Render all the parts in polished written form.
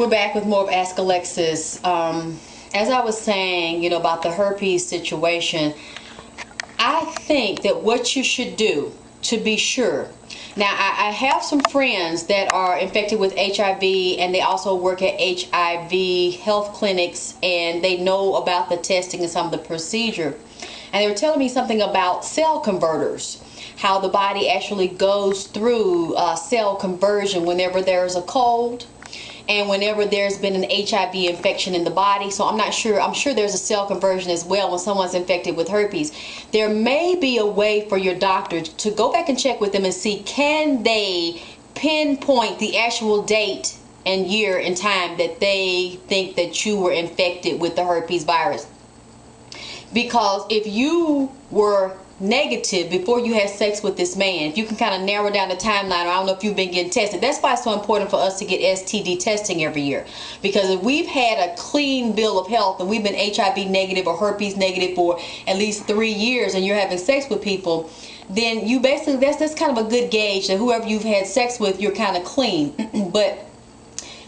We're back with more of Ask Alexyss. As I was saying, about the herpes situation, I think that what you should do to be sure. Now, I have some friends that are infected with HIV, and they also work at HIV health clinics, and they know about the testing and some of the procedure. And they were telling me something about cell converters, how the body actually goes through cell conversion whenever there's a cold and whenever there's been an HIV infection in the body. So I'm sure there's a cell conversion as well when someone's infected with herpes. There may be a way for your doctor to go back and check with them and see, can they pinpoint the actual date and year and time that they think that you were infected with the herpes virus. Because if you were negative before you had sex with this man, if you can kind of narrow down the timeline, or I don't know if you've been getting tested. That's why it's so important for us to get STD testing every year, because if we've had a clean bill of health and we've been HIV negative or herpes negative for at least 3 years and you're having sex with people, then you basically, that's kind of a good gauge that whoever you've had sex with, you're kind of clean. But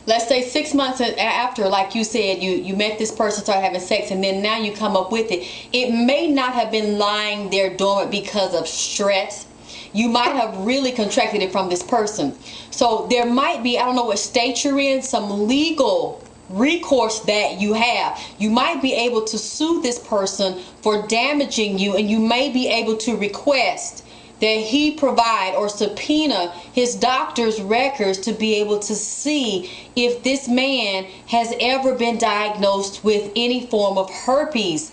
let's say 6 months after, like you said, you met this person, started having sex, and then now you come up with it. It may not have been lying there dormant because of stress. You might have really contracted it from this person. So there might be, I don't know what state you're in, some legal recourse that you have. You might be able to sue this person for damaging you, and you may be able to request that he provide or subpoena his doctor's records to be able to see if this man has ever been diagnosed with any form of herpes.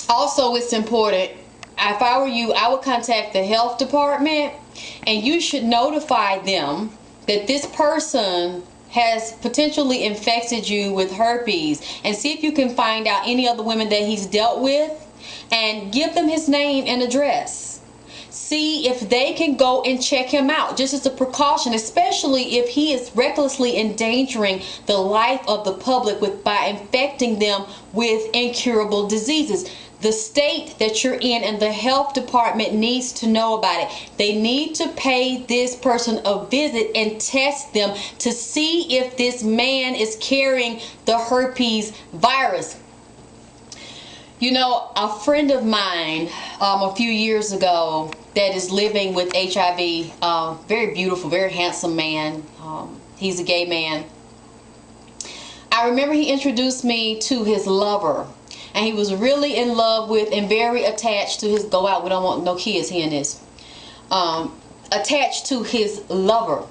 Also, it's important, if I were you, I would contact the health department, and you should notify them that this person has potentially infected you with herpes, and see if you can find out any other women that he's dealt with and give them his name and address. See if they can go and check him out, just as a precaution, especially if he is recklessly endangering the life of the public by infecting them with incurable diseases. The state that you're in and the health department needs to know about it. They need to pay this person a visit and test them to see if this man is carrying the herpes virus. A friend of mine a few years ago that is living with HIV, very beautiful, very handsome man. He's a gay man. I remember he introduced me to his lover, and he was really in love with and very attached to his, go out, we don't want no kids hearing this, attached to his lover,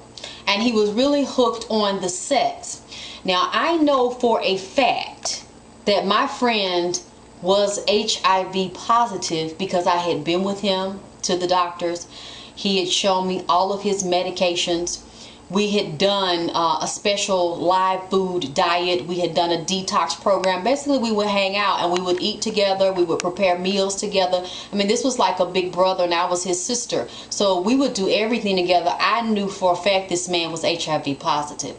and he was really hooked on the sex. Now, I know for a fact that my friend was HIV positive because I had been with him to the doctors. He had shown me all of his medications. We had done a special live food diet. We had done a detox program. Basically, we would hang out and we would eat together. We would prepare meals together. I mean, this was like a big brother, and I was his sister. So we would do everything together. I knew for a fact this man was HIV positive.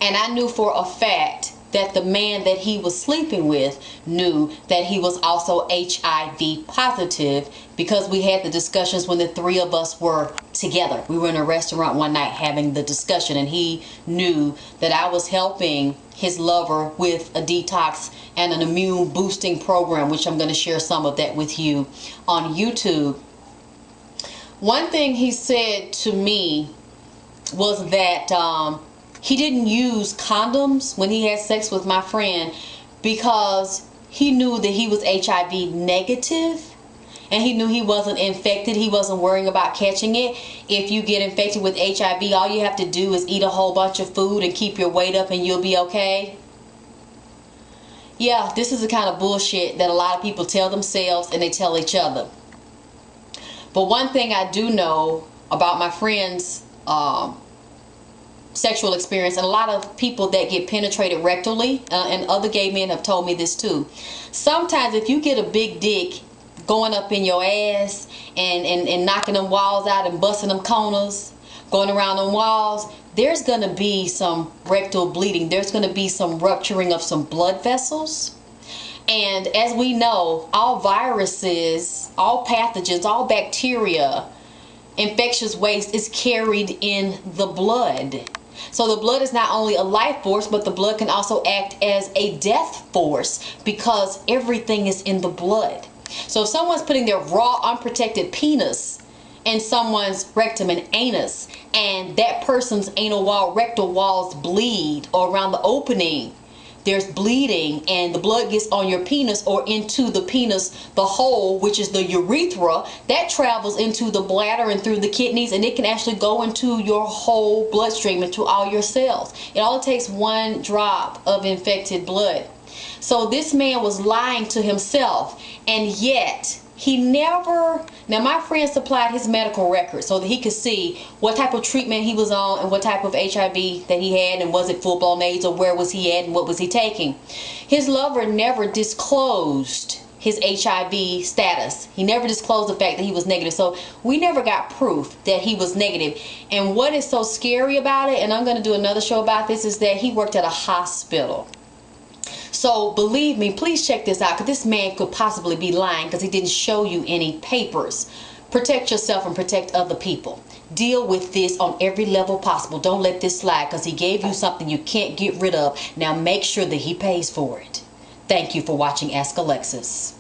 And I knew for a fact that the man that he was sleeping with knew that he was also HIV positive, because we had the discussions when the three of us were together. We were in a restaurant one night having the discussion, and he knew that I was helping his lover with a detox and an immune boosting program, which I'm going to share some of that with you on YouTube. One thing he said to me was that he didn't use condoms when he had sex with my friend because he knew that he was HIV negative, and he knew he wasn't infected. He wasn't worrying about catching it. If you get infected with HIV, all you have to do is eat a whole bunch of food and keep your weight up and you'll be okay. Yeah, this is the kind of bullshit that a lot of people tell themselves and they tell each other. But one thing I do know about my friend's sexual experience, and a lot of people that get penetrated rectally, and other gay men have told me this too. Sometimes if you get a big dick going up in your ass and knocking them walls out and busting them corners, going around them walls, there's going to be some rectal bleeding. There's going to be some rupturing of some blood vessels. And as we know, all viruses, all pathogens, all bacteria, infectious waste is carried in the blood. So the blood is not only a life force, but the blood can also act as a death force because everything is in the blood. So if someone's putting their raw, unprotected penis in someone's rectum and anus, and that person's anal wall, rectal walls bleed, or around the opening there's bleeding, and the blood gets on your penis or into the penis, the hole, which is the urethra, that travels into the bladder and through the kidneys, and it can actually go into your whole bloodstream, into all your cells. It only takes one drop of infected blood. So this man was lying to himself, and yet he never, now my friend supplied his medical records so that he could see what type of treatment he was on and what type of HIV that he had, and was it full-blown AIDS, or where was he at and what was he taking. His lover never disclosed his HIV status. He never disclosed the fact that he was negative. So we never got proof that he was negative. And what is so scary about it, and I'm going to do another show about this, is that he worked at a hospital. So believe me, please check this out, because this man could possibly be lying because he didn't show you any papers. Protect yourself and protect other people. Deal with this on every level possible. Don't let this slide, because he gave you something you can't get rid of. Now make sure that he pays for it. Thank you for watching Ask Alexyss.